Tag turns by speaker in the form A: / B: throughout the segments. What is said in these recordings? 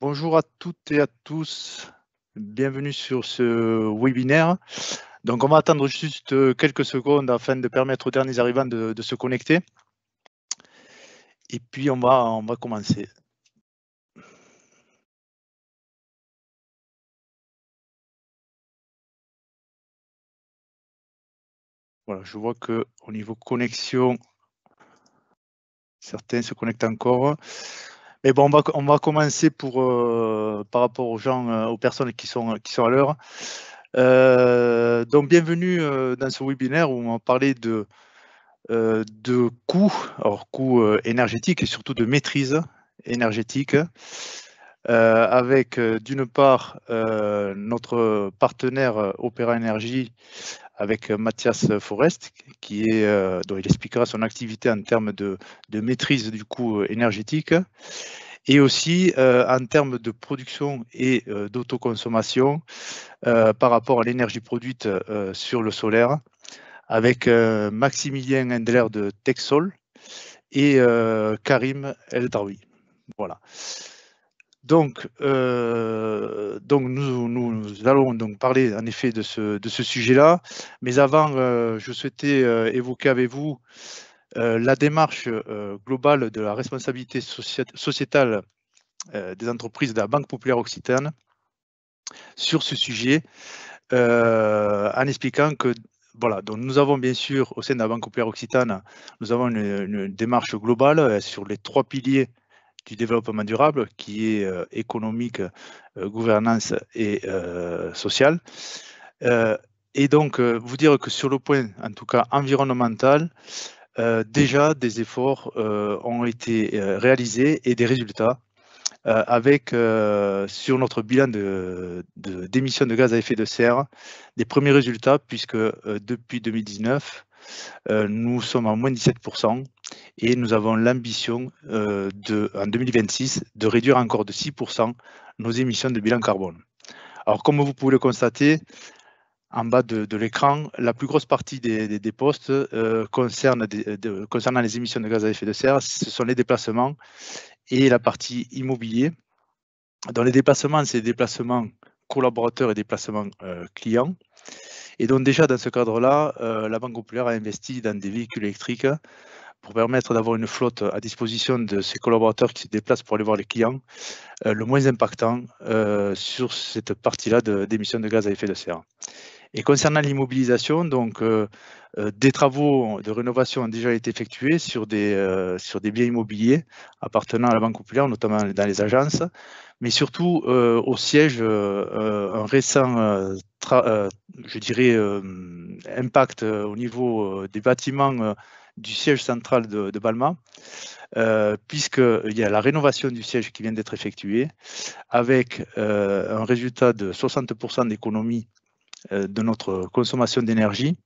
A: Bonjour à toutes et à tous, bienvenue sur ce webinaire. Donc on va attendre juste quelques secondes afin de permettre aux derniers arrivants de se connecter. Et puis on va commencer. Voilà, je vois que au niveau connexion, certains se connectent encore. Mais bon, on va commencer par rapport aux gens, aux personnes qui sont à l'heure. Donc bienvenue dans ce webinaire où on va parler de coûts, alors coûts énergétiques et surtout de maîtrise énergétique, avec d'une part notre partenaire Opéra Énergie avec Mathias Forest, dont il expliquera son activité en termes de maîtrise du coût énergétique, et aussi en termes de production et d'autoconsommation par rapport à l'énergie produite sur le solaire, avec Maximilien Endler de Texol et Karim El Taroui. Voilà. Donc nous allons donc parler en effet de ce sujet-là. Mais avant, je souhaitais évoquer avec vous la démarche globale de la responsabilité sociétale des entreprises de la Banque Populaire Occitane sur ce sujet, en expliquant que voilà, donc nous avons bien sûr au sein de la Banque Populaire Occitane, nous avons une démarche globale sur les 3 piliers du développement durable, qui est économique, gouvernance et social. Et donc, vous dire que sur le point, en tout cas environnemental, déjà des efforts ont été réalisés et des résultats avec sur notre bilan d'émissions de gaz à effet de serre, des premiers résultats, puisque depuis 2019, nous sommes à moins 17%. Et nous avons l'ambition en 2026 de réduire encore de 6% nos émissions de bilan carbone. Alors comme vous pouvez le constater, en bas de l'écran, la plus grosse partie des postes concernant les émissions de gaz à effet de serre, ce sont les déplacements et la partie immobilier. Dans les déplacements, c'est des déplacements collaborateurs et déplacements clients. Et donc déjà dans ce cadre-là, la Banque Populaire a investi dans des véhicules électriques pour permettre d'avoir une flotte à disposition de ces collaborateurs qui se déplacent pour aller voir les clients, le moins impactant sur cette partie-là d'émissions de gaz à effet de serre. Et concernant l'immobilisation, donc des travaux de rénovation ont déjà été effectués sur des biens immobiliers appartenant à la Banque Populaire, notamment dans les agences, mais surtout au siège, un récent, je dirais, impact au niveau des bâtiments du siège central de Balma, puisqu'il y a la rénovation du siège qui vient d'être effectuée, avec un résultat de 60% d'économie de notre consommation d'énergie,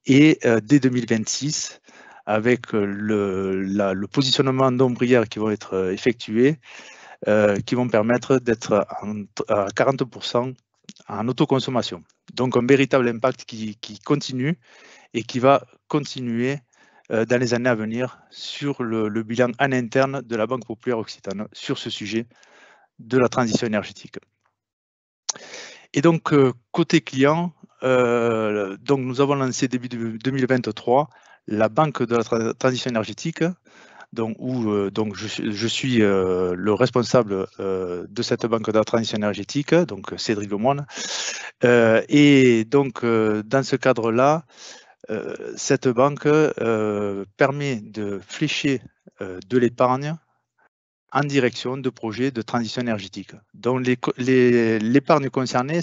A: et dès 2026, avec le positionnement d'ombrières qui vont être effectués, qui vont permettre d'être à 40% en autoconsommation. Donc un véritable impact qui continue et qui va continuer dans les années à venir sur le bilan en interne de la Banque Populaire Occitane sur ce sujet de la transition énergétique. Et donc côté client, donc nous avons lancé début 2023 la Banque de la transition énergétique, donc je suis le responsable de cette Banque de la transition énergétique, donc Cédric Lemoine. Et donc dans ce cadre-là, cette banque permet de flécher de l'épargne en direction de projets de transition énergétique. Donc l'épargne concernée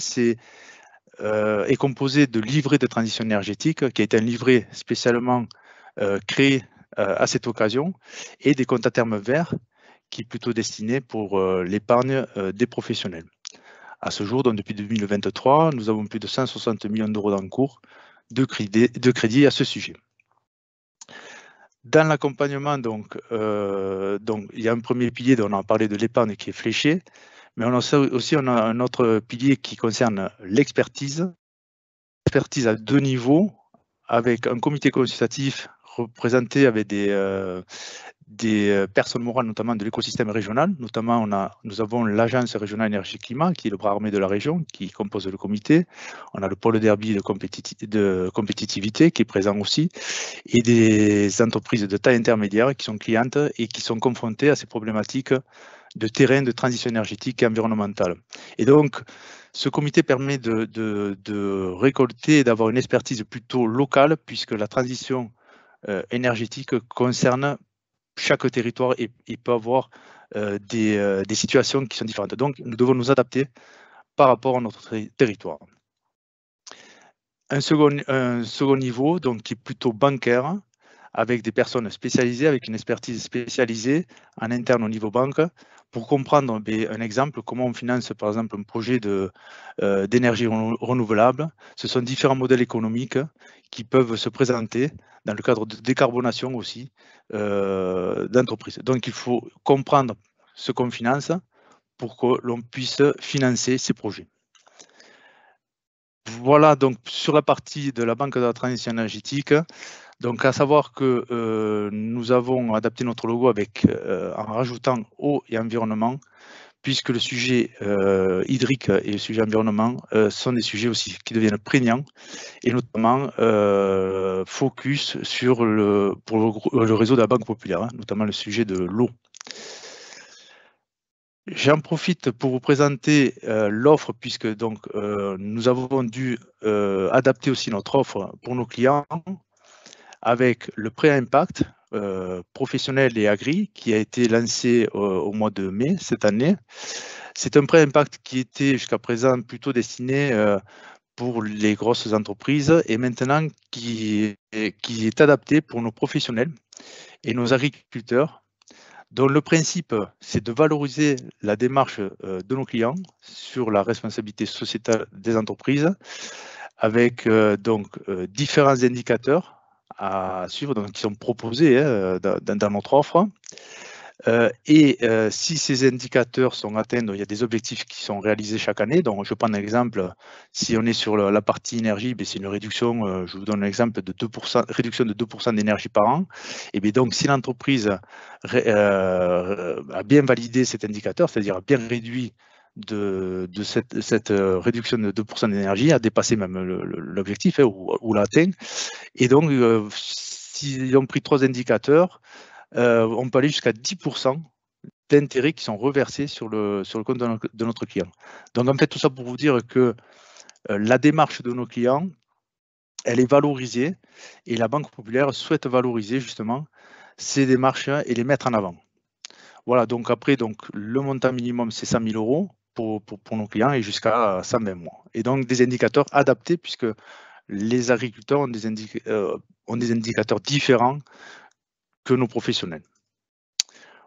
A: est composée de livrets de transition énergétique, qui est un livret spécialement créé à cette occasion, et des comptes à terme verts, qui est plutôt destiné pour l'épargne des professionnels. À ce jour, donc depuis 2023, nous avons plus de 160 millions d'euros d'encours de crédit à ce sujet. Dans l'accompagnement, donc, il y a un premier pilier dont on a parlé de l'épargne qui est fléché, mais on a un autre pilier qui concerne l'expertise à 2 niveaux, avec un comité consultatif représentés avec des personnes morales, notamment de l'écosystème régional. Notamment, nous avons l'Agence régionale énergie-climat, qui est le bras armé de la région, qui compose le comité. On a le pôle d'Herbie de compétitivité, qui est présent aussi, et des entreprises de taille intermédiaire qui sont clientes et qui sont confrontées à ces problématiques de terrain, de transition énergétique et environnementale. Et donc, ce comité permet de récolter et d'avoir une expertise plutôt locale, puisque la transition énergétique concerne chaque territoire et peut avoir des situations qui sont différentes. Donc, nous devons nous adapter par rapport à notre territoire. Un second niveau, donc, qui est plutôt bancaire, avec des personnes spécialisées, avec une expertise spécialisée en interne au niveau banque, pour comprendre un exemple, comment on finance par exemple un projet d'énergie renouvelable. Ce sont différents modèles économiques qui peuvent se présenter dans le cadre de décarbonation aussi d'entreprises. Donc il faut comprendre ce qu'on finance pour que l'on puisse financer ces projets. Voilà donc sur la partie de la Banque de la transition énergétique. Donc, à savoir que nous avons adapté notre logo en rajoutant eau et environnement, puisque le sujet hydrique et le sujet environnement sont des sujets aussi qui deviennent prégnants, et notamment focus sur pour le réseau de la Banque Populaire, hein, notamment le sujet de l'eau. J'en profite pour vous présenter l'offre, puisque donc nous avons dû adapter aussi notre offre pour nos clients, avec le prêt à impact professionnel et agri qui a été lancé au mois de mai cette année. C'est un prêt à impact qui était jusqu'à présent plutôt destiné pour les grosses entreprises et maintenant qui est adapté pour nos professionnels et nos agriculteurs. Donc le principe, c'est de valoriser la démarche de nos clients sur la responsabilité sociétale des entreprises avec différents indicateurs à suivre, donc, qui sont proposés dans notre offre. Si ces indicateurs sont atteints, il y a des objectifs qui sont réalisés chaque année. Donc, je prends un exemple. Si on est sur la partie énergie, c'est une réduction, je vous donne un exemple, de 2%, réduction de 2% d'énergie par an. Et bien donc, si l'entreprise a bien validé cet indicateur, c'est-à-dire a bien réduit de cette réduction de 2% d'énergie, a dépassé même l'objectif ou l'a atteint. Et donc, s'ils ont pris 3 indicateurs, on peut aller jusqu'à 10% d'intérêts qui sont reversés sur le compte de notre client. Donc, en fait, tout ça pour vous dire que la démarche de nos clients, elle est valorisée et la Banque Populaire souhaite valoriser justement ces démarches et les mettre en avant. Voilà, donc après, le montant minimum, c'est 100 000 euros pour nos clients et jusqu'à 120 mois. Et donc, des indicateurs adaptés puisque les agriculteurs ont des indicateurs différents que nos professionnels.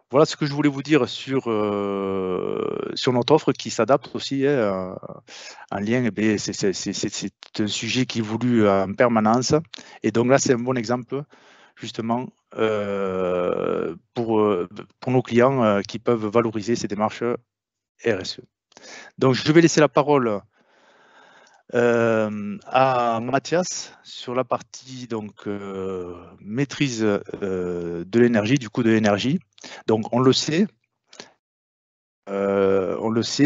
A: Voilà ce que je voulais vous dire sur notre offre qui s'adapte aussi en lien. C'est un sujet qui évolue en permanence. Et donc là, c'est un bon exemple justement pour nos clients qui peuvent valoriser ces démarches RSE. Donc, je vais laisser la parole à Mathias sur la partie maîtrise de l'énergie, du coût de l'énergie. Donc on le sait, il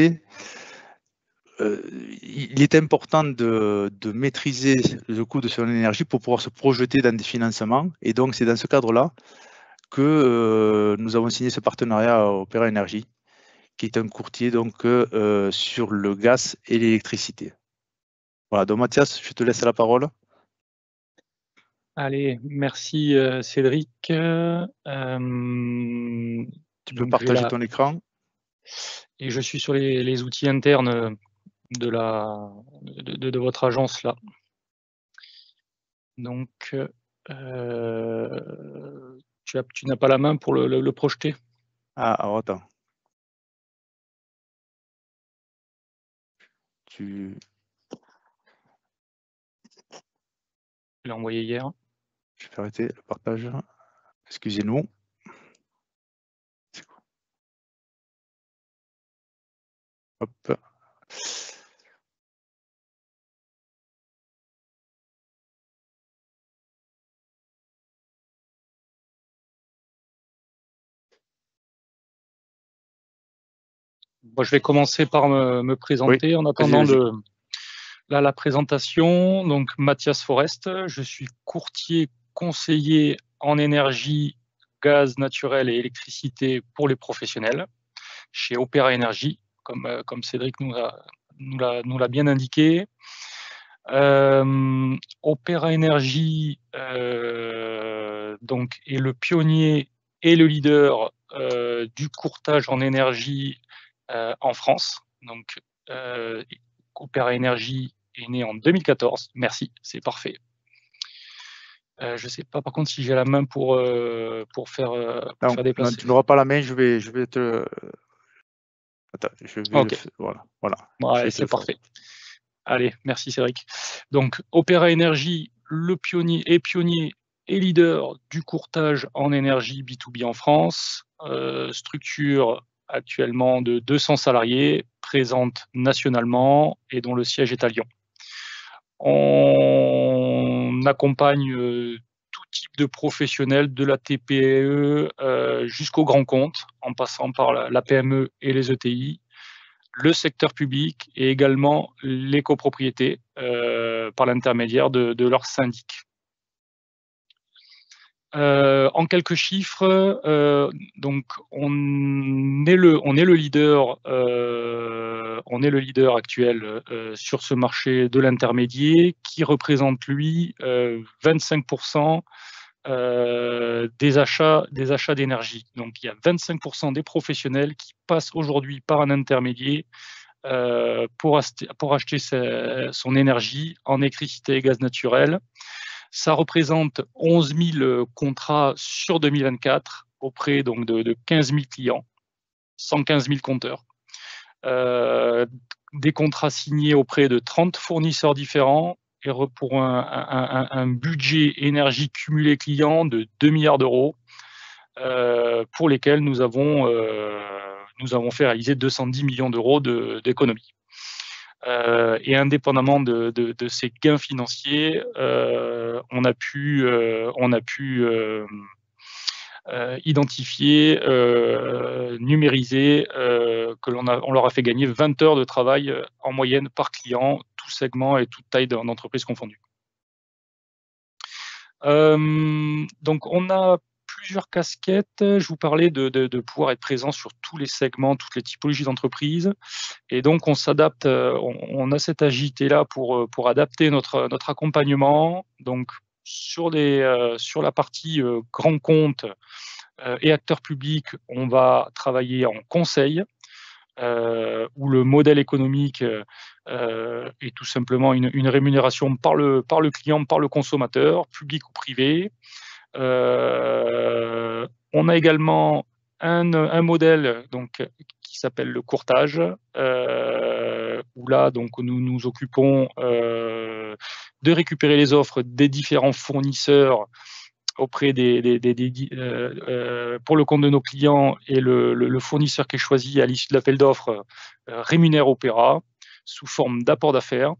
A: est important de maîtriser le coût de son énergie pour pouvoir se projeter dans des financements. Et donc c'est dans ce cadre-là que nous avons signé ce partenariat Opéra Énergie, qui est un courtier sur le gaz et l'électricité. Voilà, donc Mathias, je te laisse la parole.
B: Allez, merci Cédric.
A: Tu peux partager ton écran.
B: Et je suis sur les outils internes de votre agence là. Donc, tu n'as pas la main pour le projeter?
A: Ah, alors attends. Je
B: l'ai envoyé hier.
A: Je vais arrêter le partage. Excusez-nous. Hop.
B: Bon, je vais commencer par me présenter en attendant la présentation. Donc, Mathias Forest, je suis courtier conseiller en énergie, gaz naturel et électricité pour les professionnels chez Opéra Énergie, comme Cédric nous l'a bien indiqué. Opéra Énergie donc, est le pionnier et le leader du courtage en énergie en France. Donc, Opéra Énergie est né en 2014. Merci, c'est parfait. Je ne sais pas par contre si j'ai la main pour faire déplacer.
A: Non, tu n'auras pas la main, je vais te... Attends,
B: okay.
A: Voilà.
B: Ouais, c'est parfait. Allez, merci Cédric. Donc, Opéra Énergie, pionnier et leader du courtage en énergie B2B en France, structure actuellement de 200 salariés, présente nationalement et dont le siège est à Lyon. On accompagne tout type de professionnels, de la TPE jusqu'au grand compte, en passant par la PME et les ETI, le secteur public et également les copropriétés par l'intermédiaire de leurs syndics. En quelques chiffres, donc on est le leader actuel sur ce marché de l'intermédiaire qui représente lui 25% des achats d'énergie. Donc il y a 25% des professionnels qui passent aujourd'hui par un intermédiaire pour acheter son énergie en électricité et gaz naturel. Ça représente 11 000 contrats sur 2024 auprès donc, de 15 000 clients, 115 000 compteurs. Des contrats signés auprès de 30 fournisseurs différents et pour un budget énergie cumulé client de 2 milliards d'euros pour lesquels nous avons fait réaliser 210 millions d'euros d'économies. Et indépendamment de ces gains financiers, on a pu identifier, numériser, on leur a fait gagner 20 heures de travail en moyenne par client, tout segment et toute taille d'entreprise confondue. Donc on a plusieurs casquettes. Je vous parlais de pouvoir être présent sur tous les segments, toutes les typologies d'entreprises. Et donc, on s'adapte, on a cette agilité-là pour adapter notre accompagnement. Donc, sur la partie grands comptes et acteurs publics, on va travailler en conseil, où le modèle économique est tout simplement une rémunération par le client, par le consommateur, public ou privé. On a également un modèle donc, qui s'appelle le courtage, où là, donc, nous nous occupons de récupérer les offres des différents fournisseurs auprès pour le compte de nos clients, et le fournisseur qui est choisi à l'issue de l'appel d'offres rémunère Opéra sous forme d'apport d'affaires.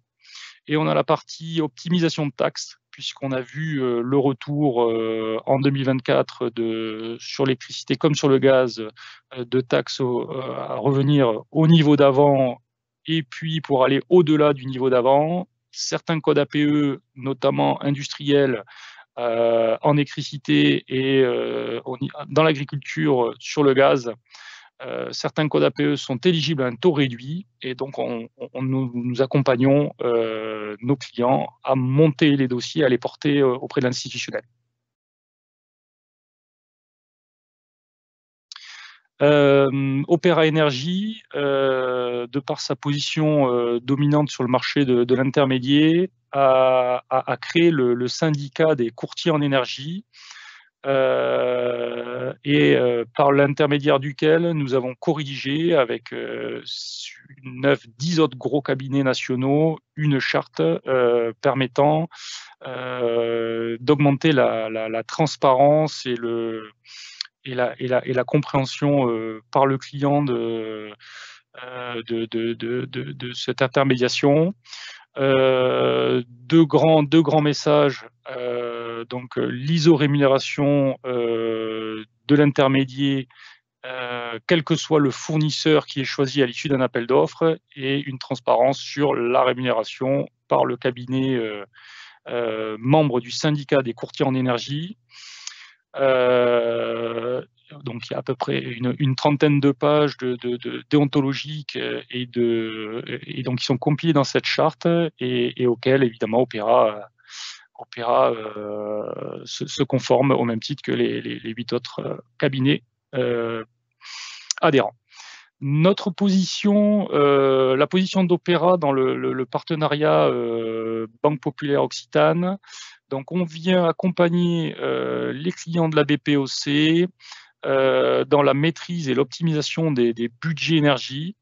B: Et on a la partie optimisation de taxes, puisqu'on a vu le retour en 2024 sur l'électricité comme sur le gaz, de taxes à revenir au niveau d'avant, et puis pour aller au-delà du niveau d'avant. Certains codes APE, notamment industriels, en électricité et dans l'agriculture sur le gaz, certains codes APE sont éligibles à un taux réduit, et donc nous accompagnons nos clients à monter les dossiers, à les porter auprès de l'institutionnel. Opéra Énergie, de par sa position dominante sur le marché de l'intermédiaire, a créé le syndicat des courtiers en énergie, par l'intermédiaire duquel nous avons co-rédigé avec 9-10 autres gros cabinets nationaux une charte permettant d'augmenter la transparence et la compréhension par le client de cette intermédiation. Deux grands messages, donc l'ISO rémunération de l'intermédiaire quel que soit le fournisseur qui est choisi à l'issue d'un appel d'offres, et une transparence sur la rémunération par le cabinet membre du syndicat des courtiers en énergie. Donc il y a à peu près une trentaine de pages de déontologiques et donc qui sont compilées dans cette charte et auxquelles évidemment Opera se conforme au même titre que les 8 autres cabinets adhérents. Notre position, la position d'Opera dans le partenariat Banque Populaire Occitane, donc on vient accompagner les clients de la BPOC dans la maîtrise et l'optimisation des budgets énergie,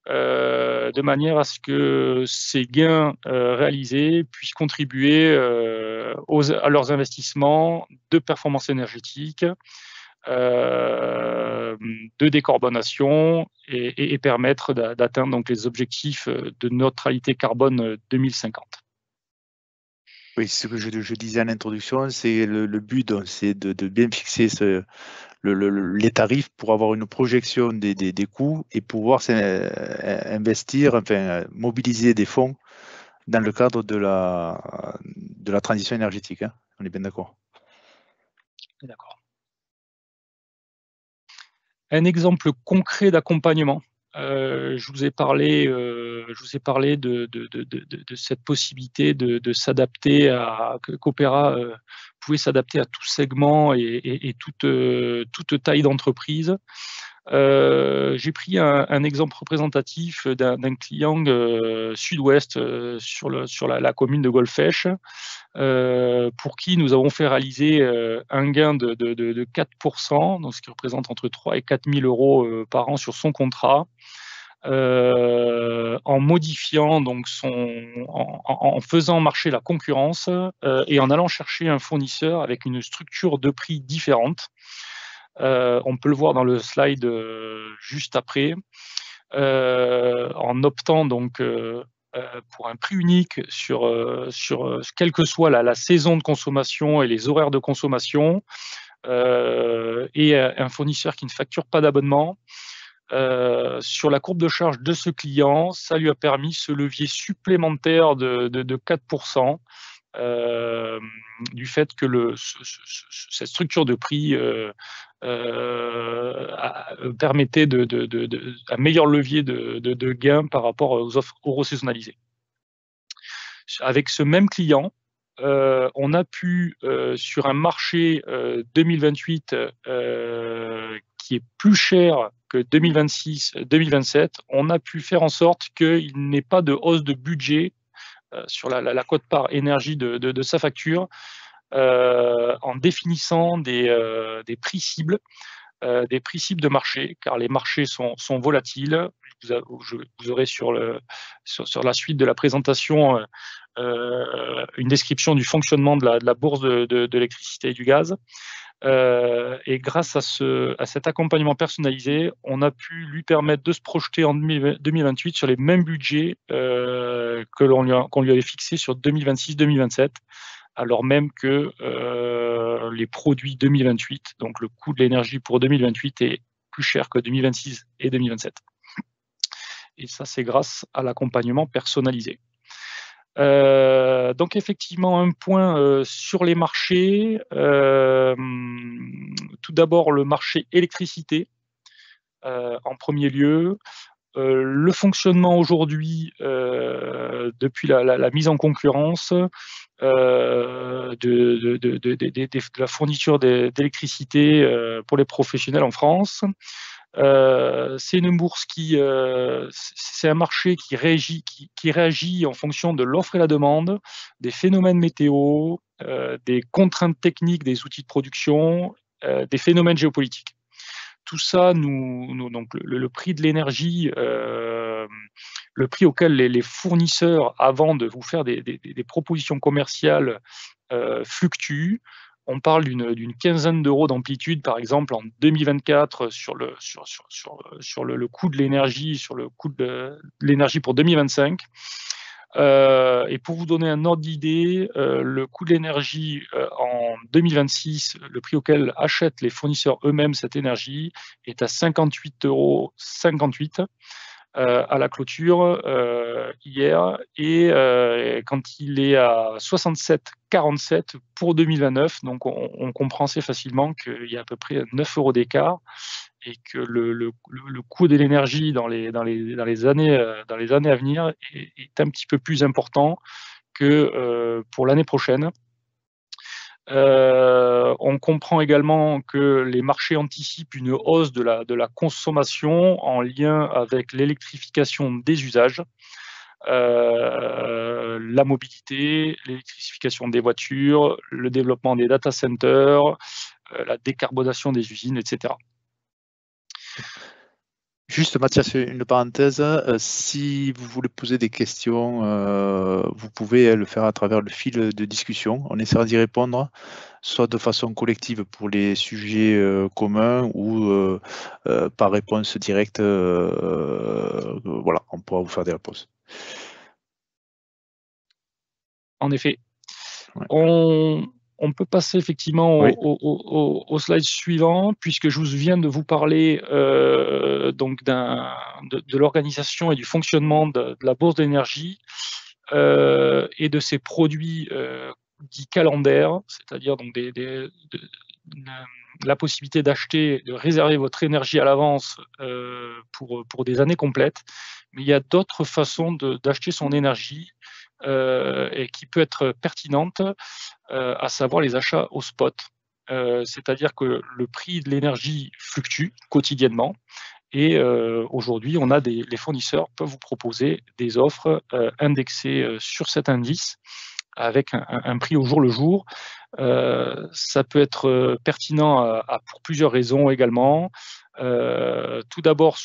B: de manière à ce que ces gains réalisés puissent contribuer à leurs investissements de performance énergétique, de décarbonation et permettre d'atteindre donc les objectifs de neutralité carbone 2050.
A: Oui, ce que je disais en introduction, c'est le but, c'est de bien fixer les tarifs pour avoir une projection des coûts et pouvoir investir, enfin mobiliser des fonds dans le cadre de la transition énergétique. Hein. On est bien d'accord.
B: D'accord. Un exemple concret d'accompagnement. Je vous ai parlé de cette possibilité de s'adapter qu'Opera pouvait s'adapter à tout segment et toute taille d'entreprise. J'ai pris un exemple représentatif d'un client sud-ouest sur la commune de Golfech, pour qui nous avons fait réaliser un gain de 4%, donc ce qui représente entre 3 et 4 000 euros par an sur son contrat, en modifiant donc en faisant marcher la concurrence et en allant chercher un fournisseur avec une structure de prix différente. On peut le voir dans le slide juste après, en optant donc pour un prix unique sur quelle que soit la saison de consommation et les horaires de consommation, et un fournisseur qui ne facture pas d'abonnement. Sur la courbe de charge de ce client, ça lui a permis ce levier supplémentaire de 4%, du fait que cette structure de prix permettait un meilleur levier de gain par rapport aux offres euro-saisonnalisées. Avec ce même client, on a pu, sur un marché 2028 qui est plus cher que 2026-2027, on a pu faire en sorte qu'il n'ait pas de hausse de budget sur la quote-part énergie de sa facture, en définissant des prix cibles, de marché, car les marchés sont volatiles. Vous aurez sur la suite de la présentation une description du fonctionnement de la bourse de l'électricité et du gaz. Et grâce à cet accompagnement personnalisé, on a pu lui permettre de se projeter en 2028 sur les mêmes budgets qu'on lui avait fixés sur 2026-2027, alors même que les produits 2028, donc le coût de l'énergie pour 2028 est plus cher que 2026 et 2027. Et ça, c'est grâce à l'accompagnement personnalisé. Donc effectivement, un point sur les marchés. Tout d'abord, le marché électricité en premier lieu. Le fonctionnement aujourd'hui, depuis la mise en concurrence de la fourniture d'électricité pour les professionnels en France. C'est une bourse c'est un marché qui réagit en fonction de l'offre et la demande, des phénomènes météo, des contraintes techniques des outils de production, des phénomènes géopolitiques. Tout ça, donc le prix de l'énergie, le prix auquel les fournisseurs, avant de vous faire des propositions commerciales, fluctuent. On parle d'une quinzaine d'euros d'amplitude, par exemple, en 2024 sur le coût de l'énergie, sur le coût de l'énergie pour 2025. Et pour vous donner un ordre d'idée, le coût de l'énergie en 2026, le prix auquel achètent les fournisseurs eux-mêmes cette énergie, est à 58,58 € à la clôture hier, et quand il est à 67,47 € pour 2029, donc on comprend assez facilement qu'il y a à peu près 9 € d'écart, et que le coût de l'énergie dans les années à venir est un petit peu plus important que pour l'année prochaine. On comprend également que les marchés anticipent une hausse de la consommation en lien avec l'électrification des usages, la mobilité, l'électrification des voitures, le développement des data centers, la décarbonation des usines, etc.
A: Juste, Mathias, une parenthèse. Si vous voulez poser des questions, vous pouvez le faire à travers le fil de discussion. On essaiera d'y répondre, soit de façon collective pour les sujets communs ou par réponse directe. Voilà, on pourra vous faire des réponses.
B: En effet.
A: Ouais.
B: On peut passer effectivement
A: Oui.
B: au slide suivant, puisque je viens de vous parler donc de l'organisation et du fonctionnement de la bourse d'énergie et de ses produits dits calendaires, c'est-à-dire donc la possibilité d'acheter, de réserver votre énergie à l'avance pour des années complètes. Mais il y a d'autres façons d'acheter son énergie et qui peut être pertinente, à savoir les achats au spot. C'est-à-dire que le prix de l'énergie fluctue quotidiennement, et aujourd'hui, les fournisseurs peuvent vous proposer des offres indexées sur cet indice avec un prix au jour le jour. Ça peut être pertinent pour plusieurs raisons également. Tout d'abord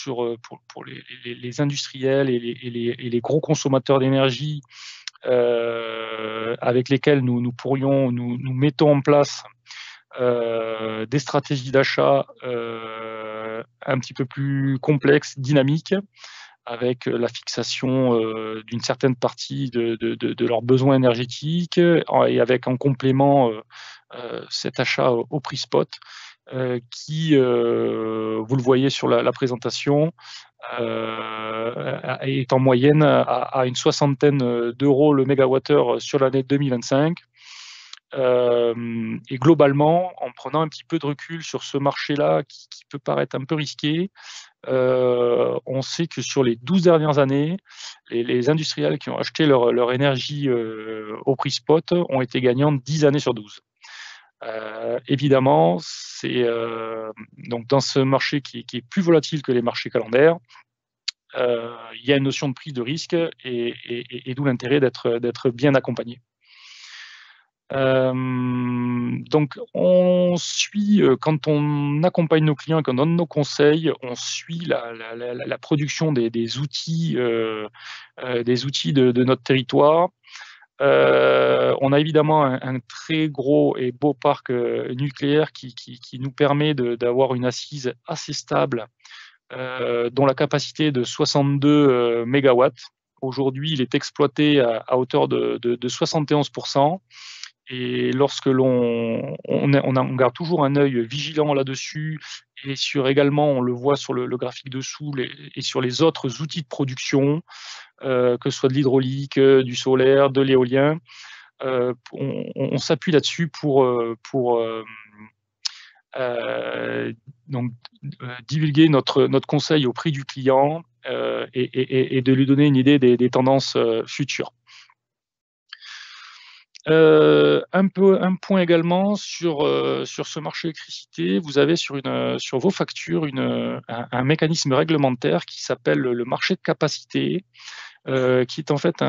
B: pour les industriels et les gros consommateurs d'énergie, avec lesquels nous mettons en place des stratégies d'achat un petit peu plus complexes, dynamiques, avec la fixation d'une certaine partie de leurs besoins énergétiques, et avec en complément cet achat au prix spot qui, vous le voyez sur la présentation, est en moyenne à une soixantaine d'euros le mégawattheure sur l'année 2025. Et globalement, en prenant un petit peu de recul sur ce marché-là qui peut paraître un peu risqué, on sait que sur les 12 dernières années, les industriels qui ont acheté leur énergie au prix spot ont été gagnants 10 années sur 12. Évidemment, c'est donc dans ce marché qui est plus volatile que les marchés calendaires, il y a une notion de prise de risque, et d'où l'intérêt d'être bien accompagné. Donc on suit, quand on accompagne nos clients et qu'on donne nos conseils, on suit la production des outils de notre territoire. On a évidemment un très gros et beau parc nucléaire qui nous permet d'avoir une assise assez stable, dont la capacité est de 62 mégawatts. Aujourd'hui, il est exploité à hauteur de 71%. Et lorsque on garde toujours un œil vigilant là-dessus, et également, on le voit sur le graphique dessous, et sur les autres outils de production, que ce soit de l'hydraulique, du solaire, de l'éolien, on s'appuie là-dessus pour divulguer notre conseil au prix du client, et de lui donner une idée des tendances futures. Un point également sur ce marché électricité. Vous avez sur vos factures un mécanisme réglementaire qui s'appelle le marché de capacité, qui est en fait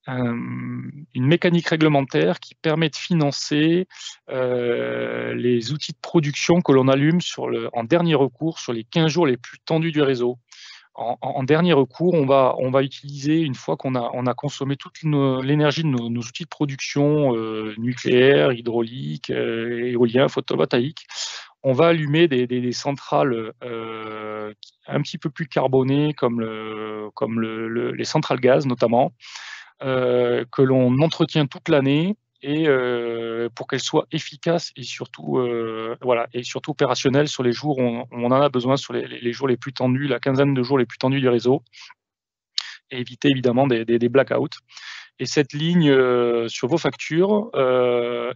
B: une mécanique réglementaire qui permet de financer les outils de production que l'on allume en dernier recours sur les 15 jours les plus tendus du réseau. En dernier recours, on va utiliser, une fois qu'on a consommé toute l'énergie de nos outils de production nucléaire, hydraulique, éolien, photovoltaïque, on va allumer des centrales un petit peu plus carbonées, comme les centrales gaz notamment, que l'on entretient toute l'année, et pour qu'elles soient efficaces et surtout, et surtout opérationnelles sur les jours où on en a besoin, sur les jours les plus tendus, la quinzaine de jours les plus tendus du réseau, et éviter évidemment des blackouts. Et cette ligne sur vos factures,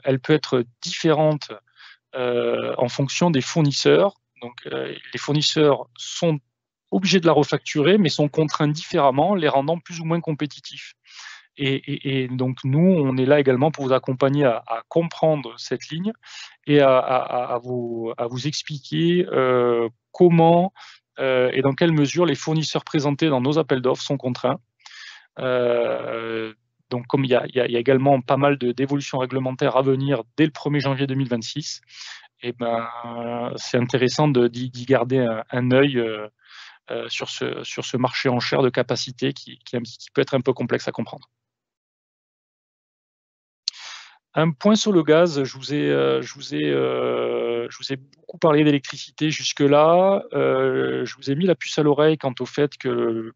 B: elle peut être différente en fonction des fournisseurs. Donc, les fournisseurs sont obligés de la refacturer, mais sont contraints différemment, les rendant plus ou moins compétitifs. Et donc, nous, on est là également pour vous accompagner à comprendre cette ligne et à vous expliquer comment et dans quelle mesure les fournisseurs présentés dans nos appels d'offres sont contraints. Donc, comme il y a également pas mal d'évolutions réglementaires à venir dès le 1er janvier 2026, et c'est intéressant d'y garder un œil sur ce marché en chair de capacité qui peut être un peu complexe à comprendre. Un point sur le gaz, je vous ai beaucoup parlé d'électricité jusque-là. Je vous ai mis la puce à l'oreille quant au fait que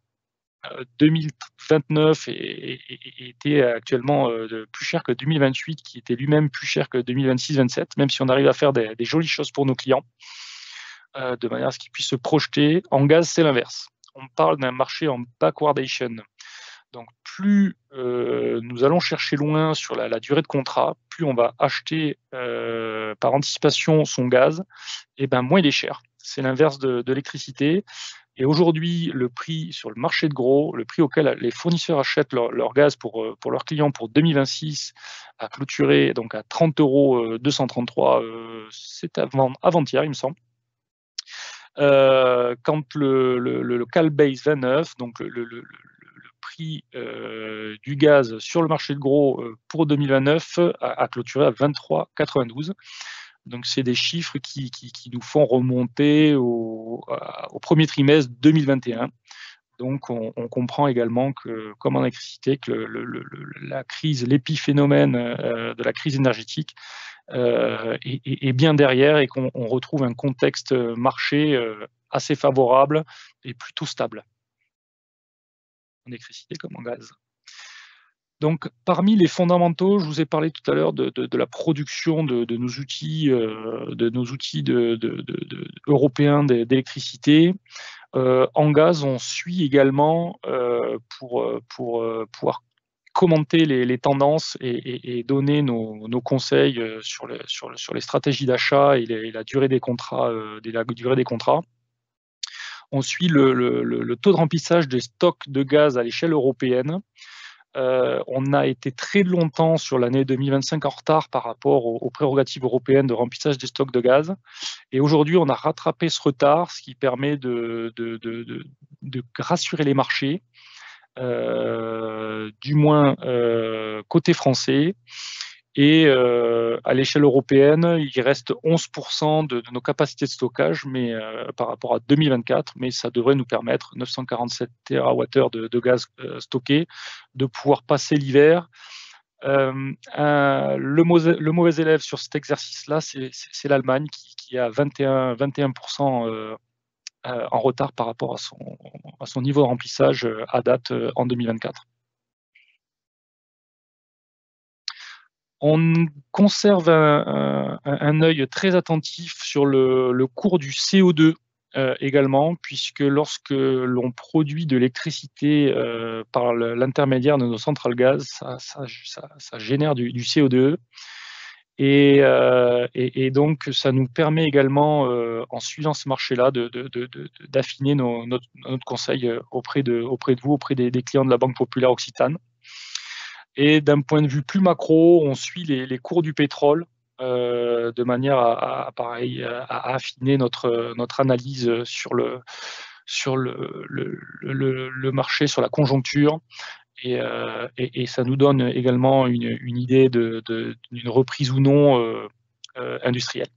B: 2029 était actuellement plus cher que 2028, qui était lui-même plus cher que 2026-27, même si on arrive à faire des jolies choses pour nos clients, de manière à ce qu'ils puissent se projeter. En gaz, c'est l'inverse. On parle d'un marché en backwardation. Donc, plus nous allons chercher loin sur la durée de contrat, plus on va acheter par anticipation son gaz, et moins il est cher. C'est l'inverse de l'électricité. Et aujourd'hui, le prix sur le marché de gros, le prix auquel les fournisseurs achètent leur gaz pour leurs clients pour 2026, a clôturé donc à 30,233 €, c'est avant-hier, il me semble. Quand le Calbase 29, donc le prix du gaz sur le marché de gros pour 2029 a clôturé à 23,92 €. Donc, c'est des chiffres qui nous font remonter au premier trimestre 2021. Donc, on comprend également que, comme en électricité, que la crise, l'épiphénomène de la crise énergétique est bien derrière, et qu'on retrouve un contexte marché assez favorable et plutôt stable, en électricité comme en gaz. Donc, parmi les fondamentaux, je vous ai parlé tout à l'heure de la production de nos outils, européens d'électricité. En gaz, on suit également pour pouvoir commenter les tendances et donner nos conseils sur les stratégies d'achat et la durée des contrats. On suit le taux de remplissage des stocks de gaz à l'échelle européenne. On a été très longtemps sur l'année 2025 en retard par rapport aux prérogatives européennes de remplissage des stocks de gaz. Et aujourd'hui, on a rattrapé ce retard, ce qui permet de rassurer les marchés, du moins côté français. Et à l'échelle européenne, il reste 11% de nos capacités de stockage, mais par rapport à 2024, mais ça devrait nous permettre 947 TWh de gaz stocké, de pouvoir passer l'hiver. Le mauvais élève sur cet exercice-là, c'est l'Allemagne qui est à 21% en retard par rapport à son niveau de remplissage à date en 2024. On conserve un œil très attentif sur le cours du CO2 également, puisque lorsque l'on produit de l'électricité par l'intermédiaire de nos centrales gaz, ça génère du CO2. Et donc, ça nous permet également, en suivant ce marché-là, d'affiner notre conseil auprès de vous, auprès des clients de la Banque Populaire Occitane. Et d'un point de vue plus macro, on suit les cours du pétrole de manière à affiner notre analyse sur le marché, sur la conjoncture. Et ça nous donne également une idée d'une reprise ou non industrielle.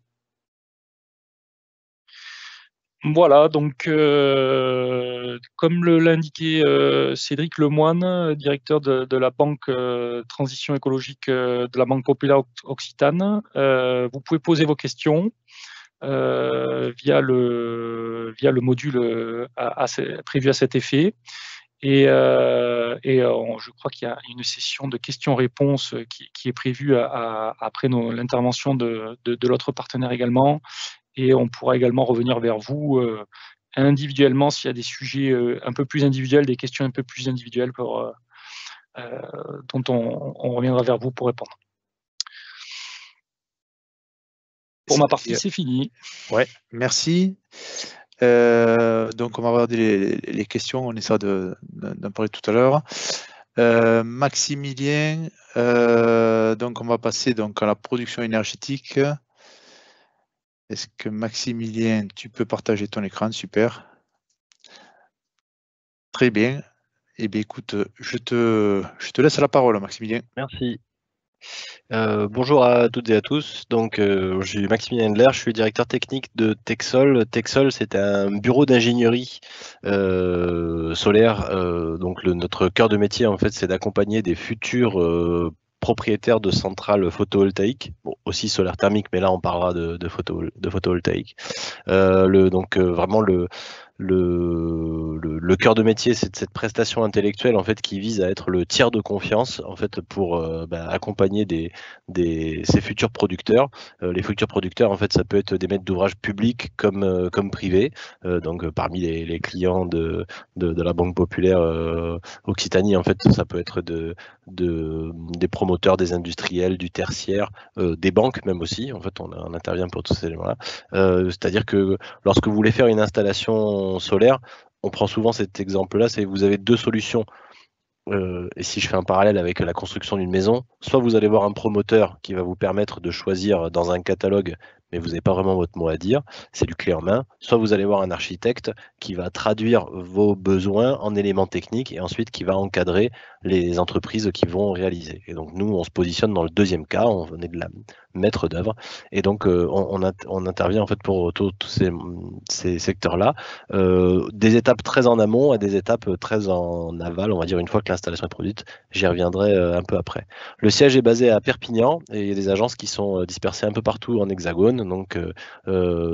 B: Voilà, donc comme l'indiquait Cédric Lemoine, directeur de la Banque Transition écologique de la Banque Populaire Occitane, vous pouvez poser vos questions. via le module prévu à cet effet. Et je crois qu'il y a une session de questions-réponses qui est prévue après l'intervention de l'autre partenaire également. Et on pourra également revenir vers vous individuellement s'il y a des sujets un peu plus individuels, des questions un peu plus individuelles dont on reviendra vers vous pour répondre. Pour ma partie, c'est fini.
A: Ouais, merci. Donc, on va regarder les questions. On essaiera d'en parler tout à l'heure. Maximilien, donc on va passer donc à la production énergétique. Est-ce que Maximilien, tu peux partager ton écran? Super. Très bien. Eh bien, écoute, je te laisse la parole, Maximilien.
C: Merci. Bonjour à toutes et à tous. Donc, je suis Maximilien Endler, je suis directeur technique de Texol. Texol, c'est un bureau d'ingénierie solaire. Donc, notre cœur de métier, en fait, c'est d'accompagner des futurs propriétaires de centrales photovoltaïques, bon, aussi solaire thermique, mais là, on parlera de photovoltaïque. Donc, vraiment le cœur de métier, c'est cette prestation intellectuelle en fait qui vise à être le tiers de confiance en fait pour accompagner ces futurs producteurs. Les futurs producteurs, en fait, ça peut être des maîtres d'ouvrage publics comme privés. Donc parmi les clients de la Banque Populaire Occitanie, en fait, ça peut être des promoteurs, des industriels, du tertiaire, des banques même aussi. En fait, on intervient pour tous ces éléments-là. C'est-à-dire que lorsque vous voulez faire une installation solaire, on prend souvent cet exemple-là, c'est que vous avez deux solutions. Et si je fais un parallèle avec la construction d'une maison, soit vous allez voir un promoteur qui va vous permettre de choisir dans un catalogue, mais vous n'avez pas vraiment votre mot à dire, c'est du clé en main, soit vous allez voir un architecte qui va traduire vos besoins en éléments techniques et ensuite qui va encadrer les entreprises qui vont réaliser. Et donc nous, on se positionne dans le deuxième cas, on est de la maître d'œuvre, et donc on intervient en fait pour tous ces secteurs-là, des étapes très en amont à des étapes très en aval, on va dire une fois que l'installation est produite, j'y reviendrai un peu après. Le siège est basé à Perpignan et il y a des agences qui sont dispersées un peu partout en hexagone, donc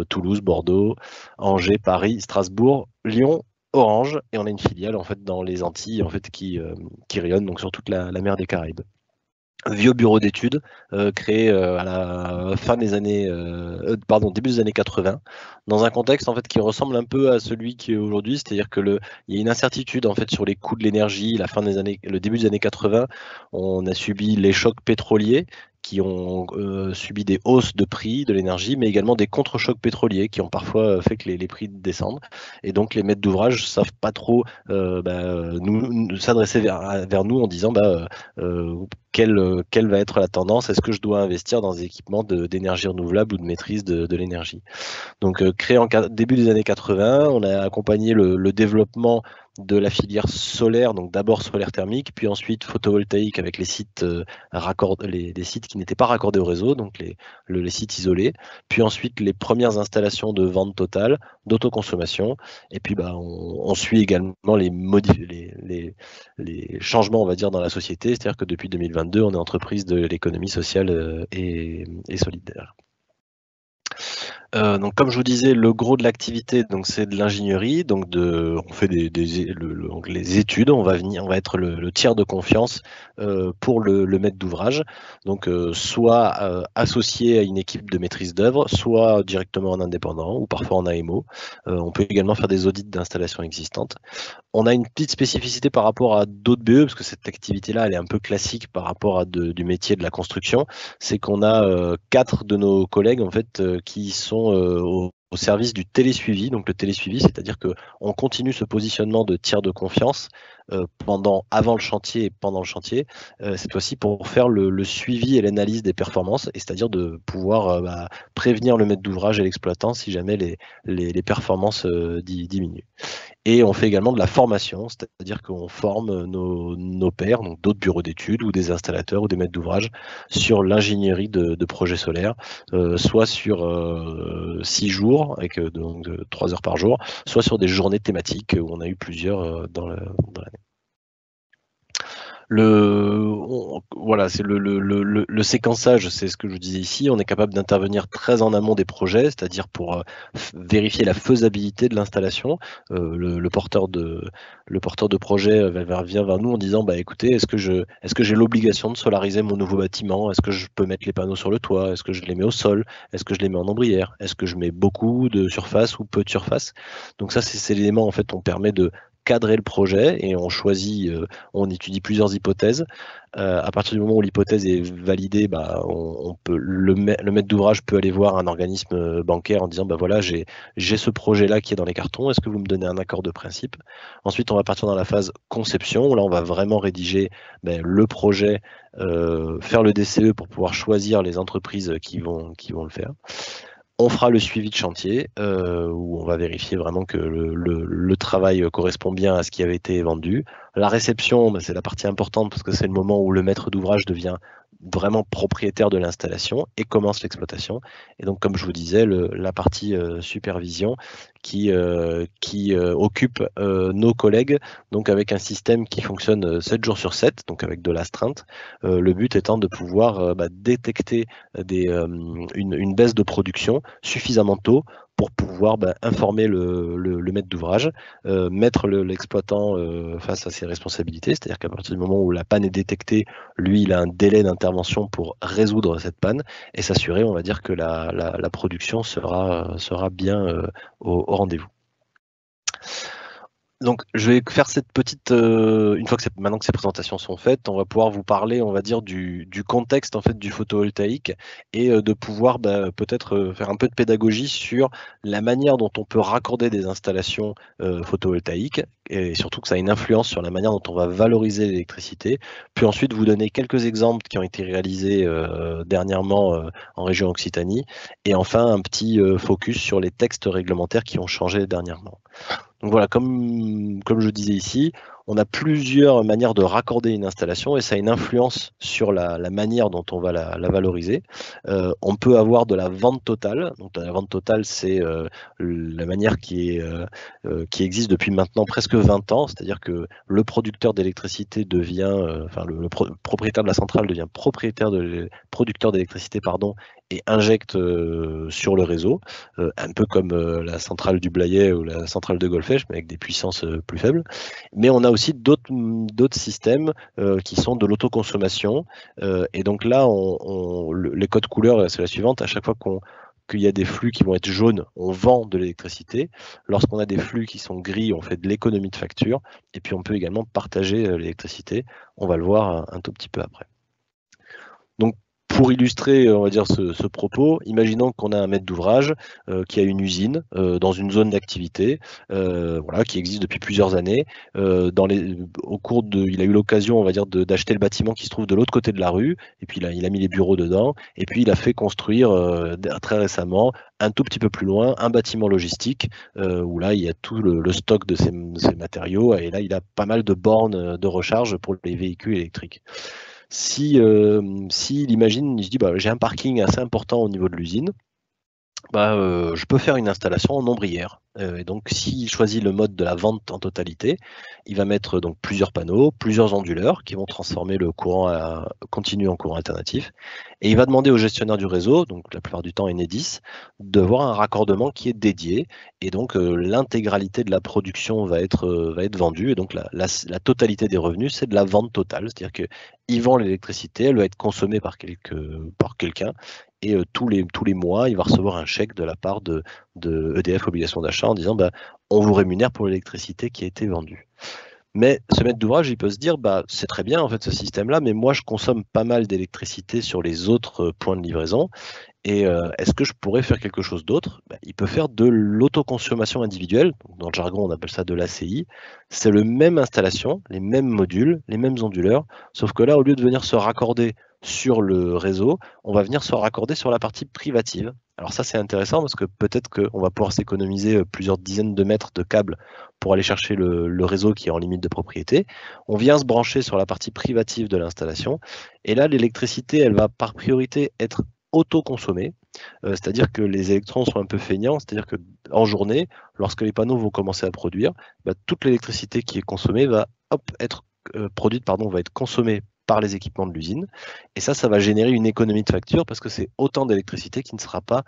C: Toulouse, Bordeaux, Angers, Paris, Strasbourg, Lyon, Orange, et on a une filiale en fait dans les Antilles en fait qui rayonne donc sur toute la mer des Caraïbes. Vieux bureau d'études créé à la fin des années, début des années 80, dans un contexte en fait qui ressemble un peu à celui qui est aujourd'hui, c'est-à-dire que il y a une incertitude en fait sur les coûts de l'énergie. Le début des années 80, on a subi les chocs pétroliers qui ont subi des hausses de prix de l'énergie, mais également des contre-chocs pétroliers qui ont parfois fait que les prix descendent. Et donc les maîtres d'ouvrage savent pas trop s'adresser vers nous en disant quelle va être la tendance, est-ce que je dois investir dans des équipements d'énergie renouvelable ou de maîtrise de l'énergie. Donc créé en début des années 80, on a accompagné le développement de la filière solaire, donc d'abord solaire thermique, puis ensuite photovoltaïque avec les sites les sites qui n'étaient pas raccordés au réseau, donc les sites isolés, puis ensuite les premières installations de vente totale, d'autoconsommation, et puis on suit également les changements, on va dire, dans la société, c'est-à-dire que depuis 2022, on est entreprise de l'économie sociale et solidaire. Donc comme je vous disais, le gros de l'activité, donc c'est de l'ingénierie, donc on fait donc les études, on va être le tiers de confiance pour le maître d'ouvrage, donc soit associé à une équipe de maîtrise d'œuvre, soit directement en indépendant ou parfois en AMO. On peut également faire des audits d'installations existantes. On a une petite spécificité par rapport à d'autres BE, parce que cette activité-là, elle est un peu classique par rapport à du métier de la construction, c'est qu'on a 4 de nos collègues en fait qui sont au service du télésuivi. Donc le télésuivi, c'est-à-dire qu'on continue ce positionnement de tiers de confiance avant le chantier et pendant le chantier, cette fois-ci pour faire le suivi et l'analyse des performances, et c'est-à-dire de pouvoir prévenir le maître d'ouvrage et l'exploitant si jamais les performances diminuent. Et on fait également de la formation, c'est-à-dire qu'on forme nos pairs, donc d'autres bureaux d'études ou des installateurs ou des maîtres d'ouvrage sur l'ingénierie de projets solaires, soit sur 6 jours, avec donc 3 heures par jour, soit sur des journées thématiques où on a eu plusieurs dans l'année. Voilà, c'est le séquençage, c'est ce que je vous disais ici. On est capable d'intervenir très en amont des projets, c'est-à-dire pour vérifier la faisabilité de l'installation. Le porteur de projet vient vers nous en disant bah, écoutez, est-ce que j'ai l'obligation de solariser mon nouveau bâtiment? Est-ce que je peux mettre les panneaux sur le toit? Est-ce que je les mets au sol? Est-ce que je les mets en ombrière? Est-ce que je mets beaucoup de surface ou peu de surface? Donc ça, c'est l'élément, en fait, on permet de cadrer le projet et on choisit, on étudie plusieurs hypothèses. À partir du moment où l'hypothèse est validée, bah, on peut, le maître d'ouvrage peut aller voir un organisme bancaire en disant bah voilà, j'ai ce projet-là qui est dans les cartons, est-ce que vous me donnez un accord de principe? Ensuite, on va partir dans la phase conception. Là, on va vraiment rédiger le projet, faire le DCE pour pouvoir choisir les entreprises qui vont le faire. On fera le suivi de chantier où on va vérifier vraiment que le travail correspond bien à ce qui avait été vendu. La réception, c'est la partie importante parce que c'est le moment où le maître d'ouvrage devient vraiment propriétaire de l'installation et commence l'exploitation. Et donc, comme je vous disais, la partie supervision qui occupe nos collègues, donc avec un système qui fonctionne 7 jours sur 7, donc avec de l'astreinte. Le but étant de pouvoir détecter une baisse de production suffisamment tôt pour pouvoir informer le maître d'ouvrage, mettre l'exploitant face à ses responsabilités, c'est-à-dire qu'à partir du moment où la panne est détectée, lui, il a un délai d'intervention pour résoudre cette panne et s'assurer, on va dire, que la production sera bien au rendez-vous. Donc, je vais faire cette petite, une fois que maintenant que ces présentations sont faites, on va pouvoir vous parler, on va dire, du contexte en fait du photovoltaïque et de pouvoir peut-être faire un peu de pédagogie sur la manière dont on peut raccorder des installations photovoltaïques et surtout que ça a une influence sur la manière dont on va valoriser l'électricité. Puis ensuite, vous donner quelques exemples qui ont été réalisés dernièrement en région Occitanie et enfin un petit focus sur les textes réglementaires qui ont changé dernièrement. Donc voilà, comme je disais ici, on a plusieurs manières de raccorder une installation et ça a une influence sur la manière dont on va la valoriser. On peut avoir de la vente totale. Donc la vente totale, c'est la manière qui existe depuis maintenant presque 20 ans, c'est-à-dire que le producteur d'électricité devient, le propriétaire de la centrale devient producteur d'électricité, et injecte sur le réseau, un peu comme la centrale du Blayais ou la centrale de Golfech, mais avec des puissances plus faibles. Mais on a aussi d'autres systèmes qui sont de l'autoconsommation. Et donc là, les codes couleurs, c'est la suivante. À chaque fois qu'il y a des flux qui vont être jaunes, on vend de l'électricité. Lorsqu'on a des flux qui sont gris, on fait de l'économie de facture. Et puis on peut également partager l'électricité. On va le voir un tout petit peu après. Donc, pour illustrer, on va dire, ce propos, imaginons qu'on a un maître d'ouvrage qui a une usine dans une zone d'activité, qui existe depuis plusieurs années. Au cours il a eu l'occasion, on va dire, d'acheter le bâtiment qui se trouve de l'autre côté de la rue, et puis il a mis les bureaux dedans, et puis il a fait construire très récemment, un tout petit peu plus loin, un bâtiment logistique où là il y a tout le stock de ces matériaux, et là il a pas mal de bornes de recharge pour les véhicules électriques. S'il imagine, il se dit j'ai un parking assez important au niveau de l'usine, je peux faire une installation en ombrière. Et donc, s'il choisit le mode de la vente en totalité, il va mettre donc plusieurs panneaux, plusieurs onduleurs qui vont transformer le courant continu en courant alternatif. Et il va demander au gestionnaire du réseau, donc la plupart du temps Enedis, d'avoir un raccordement qui est dédié. Et donc, l'intégralité de la production va être vendue. Et donc, la totalité des revenus, c'est de la vente totale. C'est-à-dire qu'il vend l'électricité, elle va être consommée par quelqu'un. Et tous les mois, il va recevoir un chèque de la part de EDF Obligation d'achat en disant on vous rémunère pour l'électricité qui a été vendue. Mais ce maître d'ouvrage, il peut se dire c'est très bien en fait ce système-là, mais moi je consomme pas mal d'électricité sur les autres points de livraison. Et est-ce que je pourrais faire quelque chose d'autre? Il peut faire de l'autoconsommation individuelle. Dans le jargon, on appelle ça de l'ACI. C'est la même installation, les mêmes modules, les mêmes onduleurs, sauf que là, au lieu de venir se raccorder sur le réseau, on va venir se raccorder sur la partie privative. Alors ça, c'est intéressant parce que peut-être qu'on va pouvoir s'économiser plusieurs dizaines de mètres de câbles pour aller chercher le réseau qui est en limite de propriété. On vient se brancher sur la partie privative de l'installation. Et là, l'électricité, elle va par priorité être auto-consommée, c'est-à-dire que les électrons sont un peu feignants, c'est-à-dire qu'en journée, lorsque les panneaux vont commencer à produire, toute l'électricité qui est consommée va être produite va être consommée par les équipements de l'usine. Et ça va générer une économie de facture parce que c'est autant d'électricité qui ne sera pas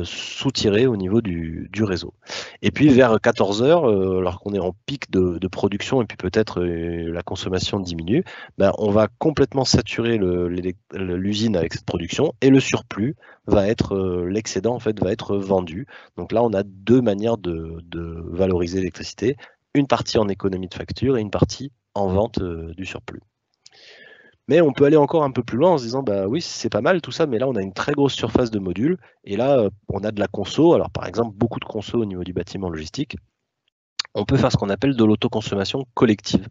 C: soutirée au niveau du réseau. Et puis vers 14 heures, alors qu'on est en pic de production et puis peut-être la consommation diminue, on va complètement saturer l'usine avec cette production et le surplus va être, l'excédent en fait va être vendu. Donc là, on a deux manières de valoriser l'électricité, une partie en économie de facture et une partie en vente du surplus. Mais on peut aller encore un peu plus loin en se disant, oui, c'est pas mal tout ça, mais là, on a une très grosse surface de modules, et là, on a de la conso, alors par exemple, beaucoup de conso au niveau du bâtiment logistique. On peut faire ce qu'on appelle de l'autoconsommation collective.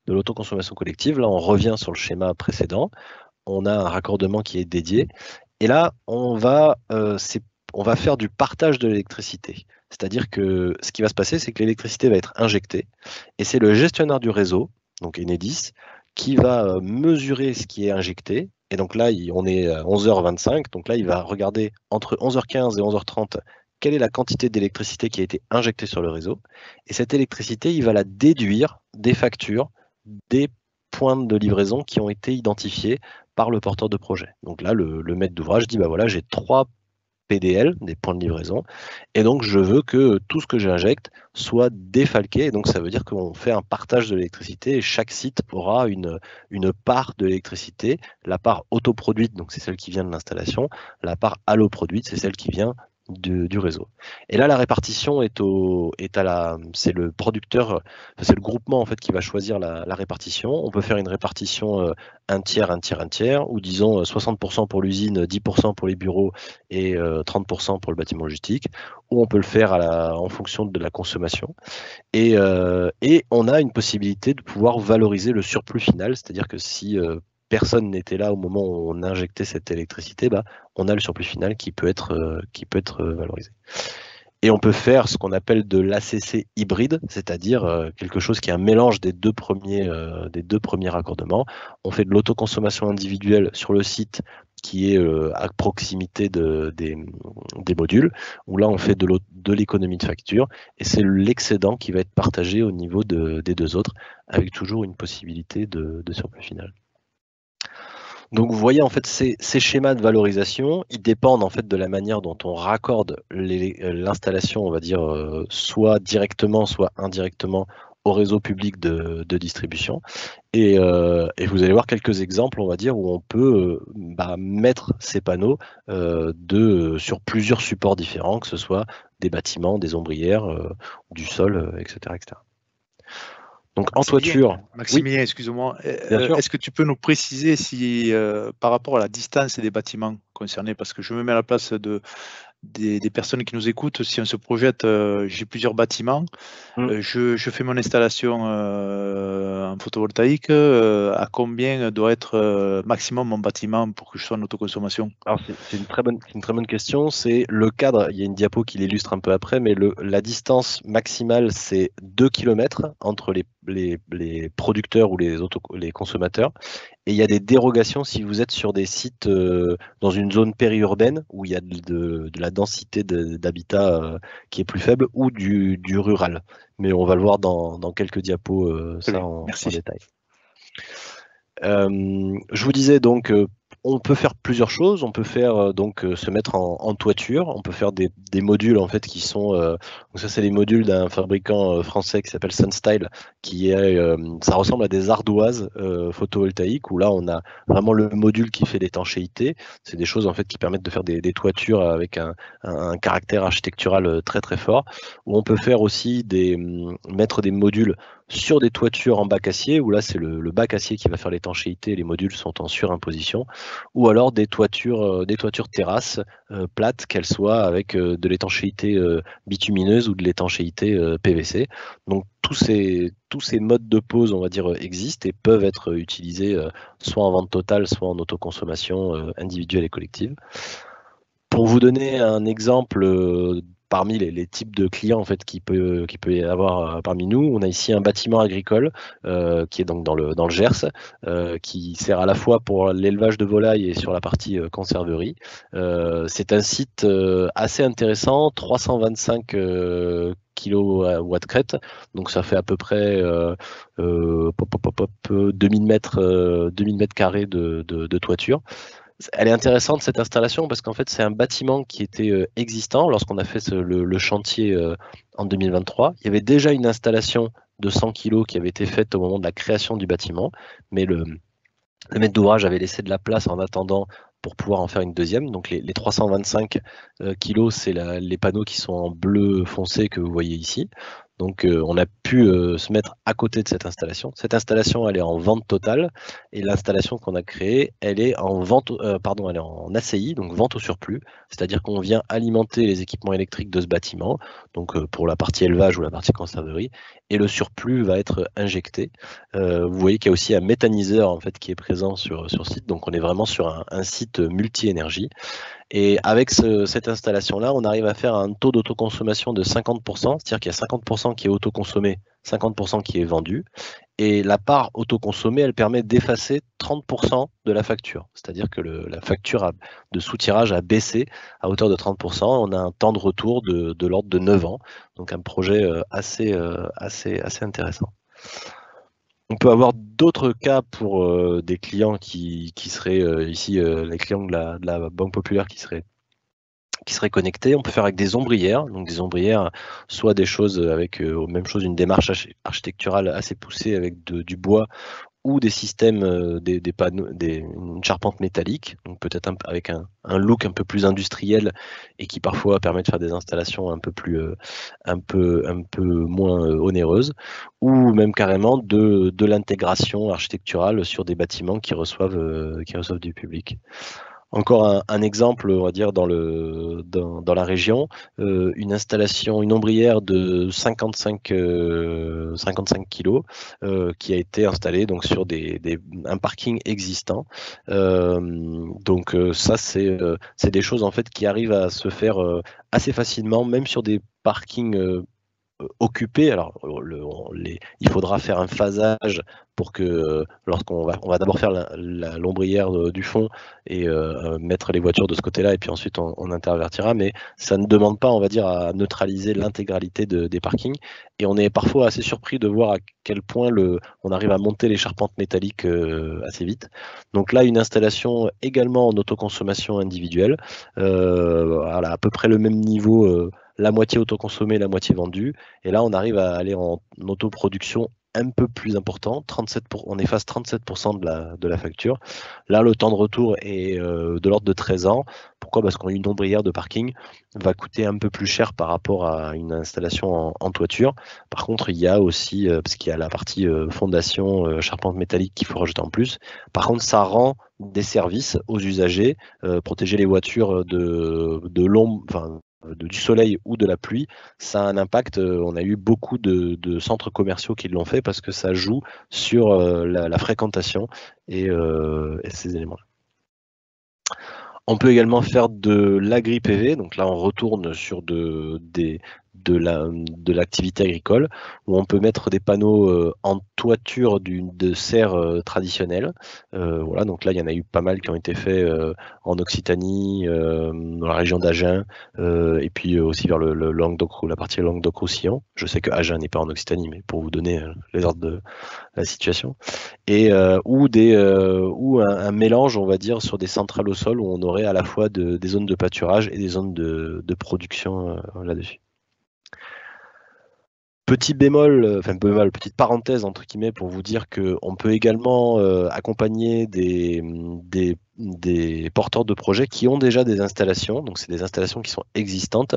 C: De l'autoconsommation collective, là, on revient sur le schéma précédent, on a un raccordement qui est dédié, et là, on va faire du partage de l'électricité. C'est-à-dire que ce qui va se passer, c'est que l'électricité va être injectée, et c'est le gestionnaire du réseau, donc Enedis, qui va mesurer ce qui est injecté. Et donc là, on est à 11h25. Donc là, il va regarder entre 11h15 et 11h30 quelle est la quantité d'électricité qui a été injectée sur le réseau. Et cette électricité, il va la déduire des factures, des points de livraison qui ont été identifiés par le porteur de projet. Donc là, le maître d'ouvrage dit, voilà, j'ai 3 PDL, des points de livraison, et donc je veux que tout ce que j'injecte soit défalqué, et donc ça veut dire qu'on fait un partage de l'électricité, et chaque site aura une part de l'électricité, la part autoproduite, donc c'est celle qui vient de l'installation, la part alloproduite, c'est celle qui vient du réseau. Et là, la répartition c'est le producteur, c'est le groupement en fait qui va choisir la répartition. On peut faire une répartition un tiers, un tiers, un tiers, ou disons 60% pour l'usine, 10% pour les bureaux et 30% pour le bâtiment logistique, ou on peut le faire en fonction de la consommation. Et on a une possibilité de pouvoir valoriser le surplus final, c'est-à-dire que si personne n'était là au moment où on injectait cette électricité, on a le surplus final qui peut être valorisé. Et on peut faire ce qu'on appelle de l'ACC hybride, c'est-à-dire quelque chose qui est un mélange des deux premiers raccordements. On fait de l'autoconsommation individuelle sur le site qui est à proximité des modules, où là on fait de l'économie de facture, et c'est l'excédent qui va être partagé au niveau des deux autres, avec toujours une possibilité de surplus final. Donc vous voyez en fait ces schémas de valorisation, ils dépendent en fait de la manière dont on raccorde l'installation, on va dire, soit directement, soit indirectement au réseau public de distribution. Et vous allez voir quelques exemples, on va dire, où on peut mettre ces panneaux sur plusieurs supports différents, que ce soit des bâtiments, des ombrières, du sol, etc., etc. Donc en toiture.
A: Maximilien, oui. Excuse-moi. Est-ce que tu peux nous préciser si par rapport à la distance des bâtiments concernés, parce que je me mets à la place des personnes qui nous écoutent, si on se projette, j'ai plusieurs bâtiments, je fais mon installation en photovoltaïque, à combien doit être maximum mon bâtiment pour que je sois en autoconsommation?
C: Alors c'est une très bonne question, c'est le cadre, il y a une diapo qui l'illustre un peu après, mais la distance maximale c'est 2 km entre les producteurs ou les consommateurs. Et il y a des dérogations si vous êtes sur des sites dans une zone périurbaine où il y a de la densité d'habitat qui est plus faible, ou du rural. Mais on va le voir dans quelques diapos en détail. Je vous disais donc, on peut faire plusieurs choses. On peut faire se mettre en toiture. On peut faire des modules en fait qui sont. Donc ça c'est les modules d'un fabricant français qui s'appelle Sunstyle, qui est. Ça ressemble à des ardoises photovoltaïques où là on a vraiment le module qui fait l'étanchéité. C'est des choses en fait qui permettent de faire des toitures avec un caractère architectural très très fort. Où on peut faire aussi mettre des modules sur des toitures en bac acier, où là c'est le bac acier qui va faire l'étanchéité, les modules sont en surimposition, ou alors des toitures terrasses plates, qu'elles soient avec de l'étanchéité bitumineuse ou de l'étanchéité PVC. Donc tous ces modes de pose, on va dire, existent et peuvent être utilisés soit en vente totale, soit en autoconsommation individuelle et collective. Pour vous donner un exemple parmi les types de clients en fait qui peut y avoir parmi nous, on a ici un bâtiment agricole qui est donc dans le Gers, qui sert à la fois pour l'élevage de volailles et sur la partie conserverie. C'est un site assez intéressant, 325 kilowatts crête, donc ça fait à peu près 2000 mètres carrés de toiture. Elle est intéressante cette installation parce qu'en fait c'est un bâtiment qui était existant lorsqu'on a fait le chantier en 2023. Il y avait déjà une installation de 100 kg qui avait été faite au moment de la création du bâtiment, mais le maître d'ouvrage avait laissé de la place en attendant pour pouvoir en faire une deuxième. Donc les 325 kg, c'est les panneaux qui sont en bleu foncé que vous voyez ici. Donc on a pu se mettre à côté de cette installation. Cette installation, elle est en vente totale, et l'installation qu'on a créée, elle est en vente, elle est en ACI, donc vente au surplus. C'est-à-dire qu'on vient alimenter les équipements électriques de ce bâtiment, donc pour la partie élevage ou la partie conserverie, et le surplus va être injecté. Vous voyez qu'il y a aussi un méthaniseur en fait qui est présent sur site, donc on est vraiment sur un site multi-énergie. Et avec cette installation-là, on arrive à faire un taux d'autoconsommation de 50%, c'est-à-dire qu'il y a 50% qui est autoconsommé, 50% qui est vendu. Et la part autoconsommée, elle permet d'effacer 30% de la facture. C'est-à-dire que la facture de soutirage a baissé à hauteur de 30%. On a un temps de retour de l'ordre de 9 ans. Donc un projet assez intéressant. On peut avoir d'autres cas pour des clients qui seraient ici les clients de la Banque Populaire qui seraient connectés. On peut faire avec des ombrières, donc des ombrières, soit des choses avec même chose, une démarche architecturale assez poussée avec du bois, ou des systèmes, des panneaux, une charpente métallique, donc peut-être avec un look un peu plus industriel et qui parfois permet de faire des installations un peu moins onéreuses, ou même carrément de l'intégration architecturale sur des bâtiments qui reçoivent du public. Encore un exemple, on va dire, dans la région, une installation, une ombrière de 55 kg qui a été installée donc sur un parking existant. Donc ça, c'est des choses en fait qui arrivent à se faire assez facilement, même sur des parkings occupés. Alors, il faudra faire un phasage pour que lorsqu'on va d'abord faire l'ombrière du fond et mettre les voitures de ce côté-là, et puis ensuite on intervertira, mais ça ne demande pas, on va dire, à neutraliser l'intégralité des parkings. Et on est parfois assez surpris de voir à quel point on arrive à monter les charpentes métalliques assez vite. Donc là, une installation également en autoconsommation individuelle, à peu près le même niveau, la moitié autoconsommée, la moitié vendue. Et là, on arrive à aller en autoproduction un peu plus important, on efface 37% de la facture. Là, le temps de retour est de l'ordre de 13 ans. Pourquoi? Parce qu'une ombrière de parking va coûter un peu plus cher par rapport à une installation en toiture. Par contre, il y a aussi, parce qu'il y a la partie fondation, charpente métallique qu'il faut rajouter en plus. Par contre, ça rend des services aux usagers, protéger les voitures de l'ombre, du soleil ou de la pluie, ça a un impact. On a eu beaucoup de centres commerciaux qui l'ont fait parce que ça joue sur la fréquentation et ces éléments-là. On peut également faire de l'agri-PV, donc là on retourne sur de l'activité agricole, où on peut mettre des panneaux en toiture de serre traditionnelle. Voilà, donc là il y en a eu pas mal qui ont été faits en Occitanie, dans la région d'Agen, et puis aussi vers le Languedoc, la partie Languedoc-Roussillon. Je sais que Agen n'est pas en Occitanie, mais pour vous donner les ordres de la situation. Et ou un mélange, on va dire, sur des centrales au sol où on aurait à la fois des zones de pâturage et des zones de production là-dessus. Petit bémol, petite parenthèse entre guillemets pour vous dire qu'on peut également accompagner des porteurs de projets qui ont déjà des installations, donc c'est des installations qui sont existantes,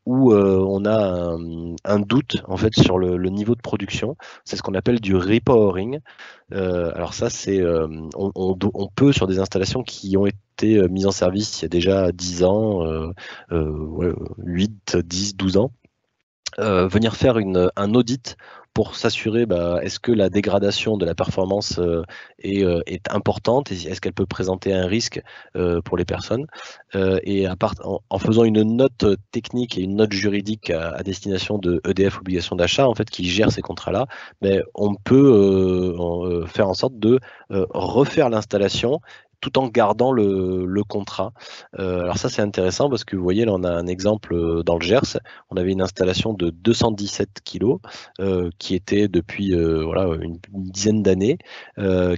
C: où on a un doute en fait sur le niveau de production. C'est ce qu'on appelle du repowering. Alors ça, c'est on peut sur des installations qui ont été mises en service il y a déjà 10 ans, 8, 10, 12 ans, venir faire un audit pour s'assurer est-ce que la dégradation de la performance est importante, est-ce qu'elle peut présenter un risque pour les personnes. Et en faisant une note technique et une note juridique à destination de EDF Obligation d'achat, en fait, qui gère ces contrats-là, on peut faire en sorte de refaire l'installation tout en gardant le contrat. Alors ça, c'est intéressant parce que vous voyez, là, on a un exemple dans le Gers. On avait une installation de 217 kg qui était depuis une dizaine d'années,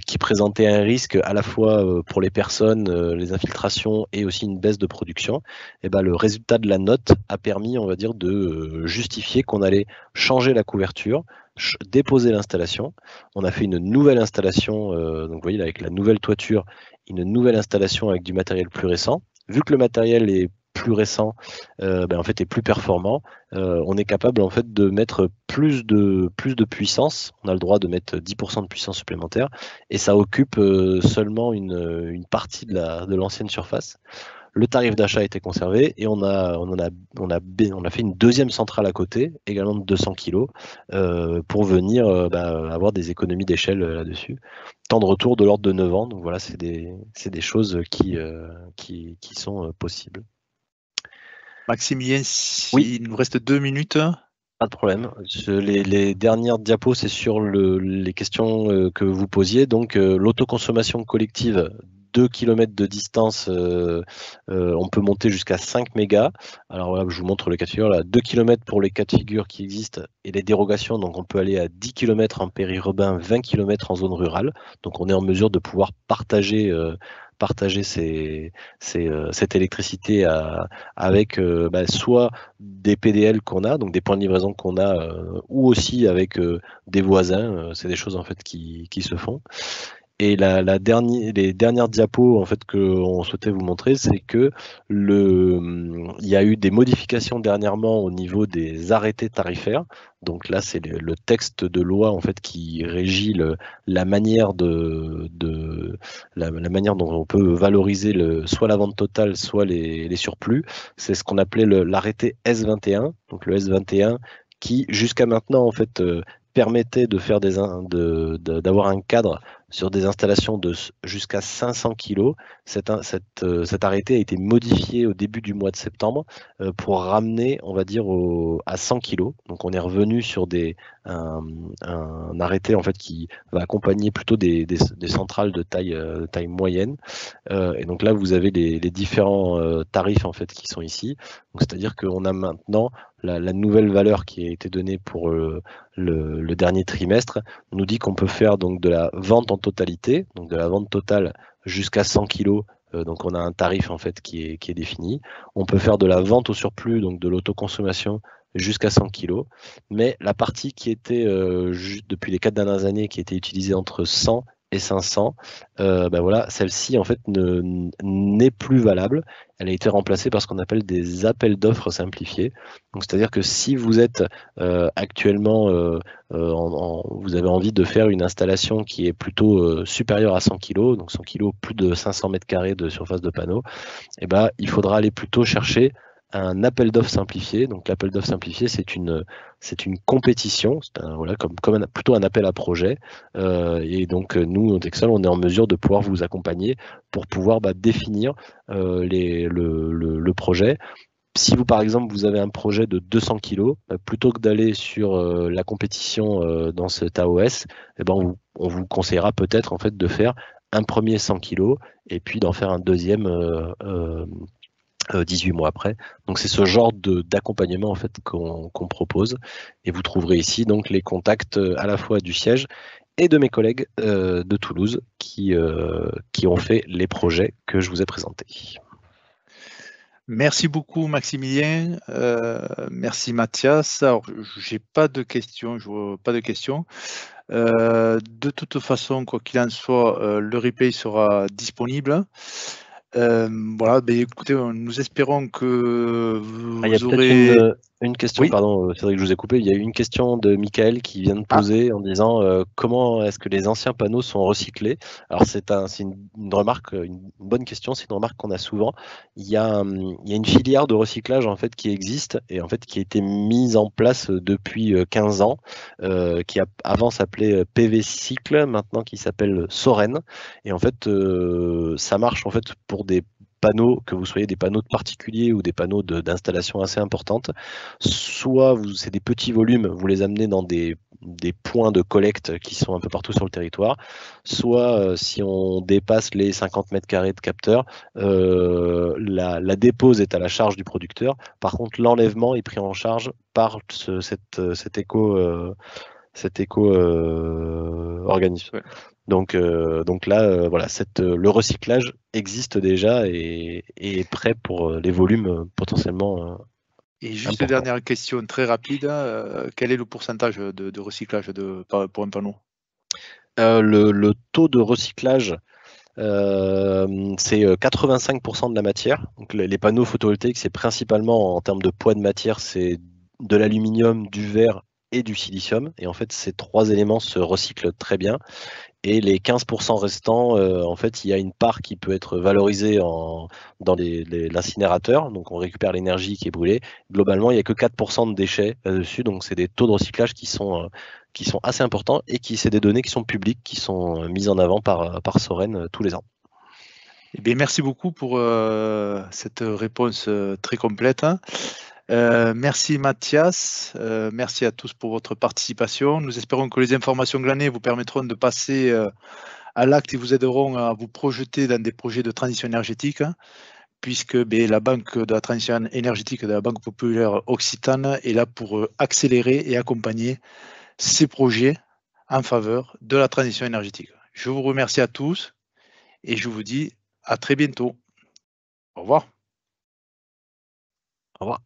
C: qui présentait un risque à la fois pour les personnes, les infiltrations et aussi une baisse de production. Et le résultat de la note a permis, on va dire, de justifier qu'on allait changer la couverture, déposer l'installation. On a fait une nouvelle installation, donc vous voyez là, avec la nouvelle toiture, une nouvelle installation avec du matériel plus récent. Vu que le matériel est plus récent, en fait est plus performant, on est capable en fait de mettre plus de puissance. On a le droit de mettre 10% de puissance supplémentaire et ça occupe seulement une partie de l'ancienne surface. Le tarif d'achat a été conservé et on a fait une deuxième centrale à côté, également de 200 kg, pour venir avoir des économies d'échelle là-dessus. Temps de retour de l'ordre de 9 ans, donc voilà, c'est des choses qui sont possibles.
A: Maximilien, il nous reste 2 minutes.
C: Pas de problème. Les dernières diapos, c'est sur les questions que vous posiez. Donc, l'autoconsommation collective, 2 km de distance, on peut monter jusqu'à 5 mégas. Alors voilà, je vous montre le cas de figure. Là, 2 km pour les cas de figure qui existent et les dérogations. Donc, on peut aller à 10 km en périurbain, 20 km en zone rurale. Donc, on est en mesure de pouvoir partager cette électricité avec soit des PDL qu'on a, donc des points de livraison qu'on a, ou aussi avec des voisins. C'est des choses en fait qui se font. Et les dernières diapos en fait qu'on souhaitait vous montrer, c'est que il y a eu des modifications dernièrement au niveau des arrêtés tarifaires. Donc là, c'est le texte de loi en fait qui régit la manière la manière dont on peut valoriser soit la vente totale, soit les surplus. C'est ce qu'on appelait l'arrêté S21. Donc le S21 qui jusqu'à maintenant en fait permettait de faire d'avoir un cadre sur des installations de jusqu'à 500 kg. Cet arrêté a été modifié au début du mois de septembre pour ramener, on va dire, à 100 kg. Donc on est revenu sur un arrêté en fait qui va accompagner plutôt des centrales de taille moyenne. Et donc là, vous avez les différents tarifs en fait qui sont ici. C'est-à-dire qu'on a maintenant la nouvelle valeur qui a été donnée pour le dernier trimestre nous dit qu'on peut faire donc de la vente en totalité, donc de la vente totale jusqu'à 100 kg. Donc on a un tarif en fait qui est défini. On peut faire de la vente au surplus, donc de l'autoconsommation jusqu'à 100 kg. Mais la partie qui était depuis les 4 dernières années qui était utilisée entre 100 et 500, voilà, celle-ci en fait n'est plus valable. Elle a été remplacée par ce qu'on appelle des appels d'offres simplifiés. Donc c'est-à-dire que si vous êtes actuellement, vous avez envie de faire une installation qui est plutôt supérieure à 100 kg, donc 100 kg, plus de 500 m² de surface de panneau, il faudra aller plutôt chercher un appel d'offres simplifié. Donc l'appel d'offres simplifié, c'est une compétition, comme plutôt un appel à projet. Et donc nous, Dexol, on est en mesure de pouvoir vous accompagner pour pouvoir définir le projet. Si vous, par exemple, vous avez un projet de 200 kg, plutôt que d'aller sur la compétition dans cet AOS, on vous conseillera peut-être en fait de faire un premier 100 kg et puis d'en faire un deuxième 18 mois après. Donc c'est ce genre d'accompagnement en fait qu'on propose et vous trouverez ici donc les contacts à la fois du siège et de mes collègues de Toulouse qui ont fait les projets que je vous ai présentés.
A: Merci beaucoup Maximilien, merci Mathias. Alors j'ai pas de questions, de toute façon, quoi qu'il en soit, le replay sera disponible. Voilà, écoutez, nous espérons que vous
C: il y a
A: aurez...
C: Une question,
A: Oui.
C: pardon, Cédric, je vous ai coupé. Il y a eu une question de Michael qui vient de poser en disant comment est-ce que les anciens panneaux sont recyclés? Alors c'est une remarque, une bonne question, c'est une remarque qu'on a souvent. Il y a une filière de recyclage en fait qui existe et en fait qui a été mise en place depuis 15 ans, qui avant s'appelait PV Cycle, maintenant qui s'appelle Soren. Et en fait, ça marche en fait pour des panneaux, que vous soyez des panneaux de particuliers ou des panneaux d'installation assez importantes. Soit c'est des petits volumes, vous les amenez dans des points de collecte qui sont un peu partout sur le territoire, soit si on dépasse les 50 mètres carrés de capteurs, la dépose est à la charge du producteur. Par contre, l'enlèvement est pris en charge par cet éco-organisme.
A: Ouais.
C: Donc là, voilà, le recyclage existe déjà et est prêt pour les volumes potentiellement
A: Et juste
C: importants.
A: dernière question très rapide, quel est le pourcentage de recyclage pour un panneau?
C: Le taux de recyclage, c'est 85% de la matière. Donc les panneaux photovoltaïques, c'est principalement en termes de poids de matière, c'est de l'aluminium, du verre et du silicium. Et en fait, ces 3 éléments se recyclent très bien. Et les 15% restants, en fait, il y a une part qui peut être valorisée dans l'incinérateur. Donc, on récupère l'énergie qui est brûlée. Globalement, il n'y a que 4% de déchets là-dessus. Donc, c'est des taux de recyclage qui sont assez importants et c'est des données qui sont publiques, qui sont mises en avant par Soren tous les ans.
A: Eh bien, merci beaucoup pour cette réponse très complète. Merci Mathias, merci à tous pour votre participation. Nous espérons que les informations glanées vous permettront de passer à l'acte et vous aideront à vous projeter dans des projets de transition énergétique, puisque la Banque de la transition énergétique de la Banque populaire occitane est là pour accélérer et accompagner ces projets en faveur de la transition énergétique. Je vous remercie à tous et je vous dis à très bientôt. Au revoir.
C: Au revoir.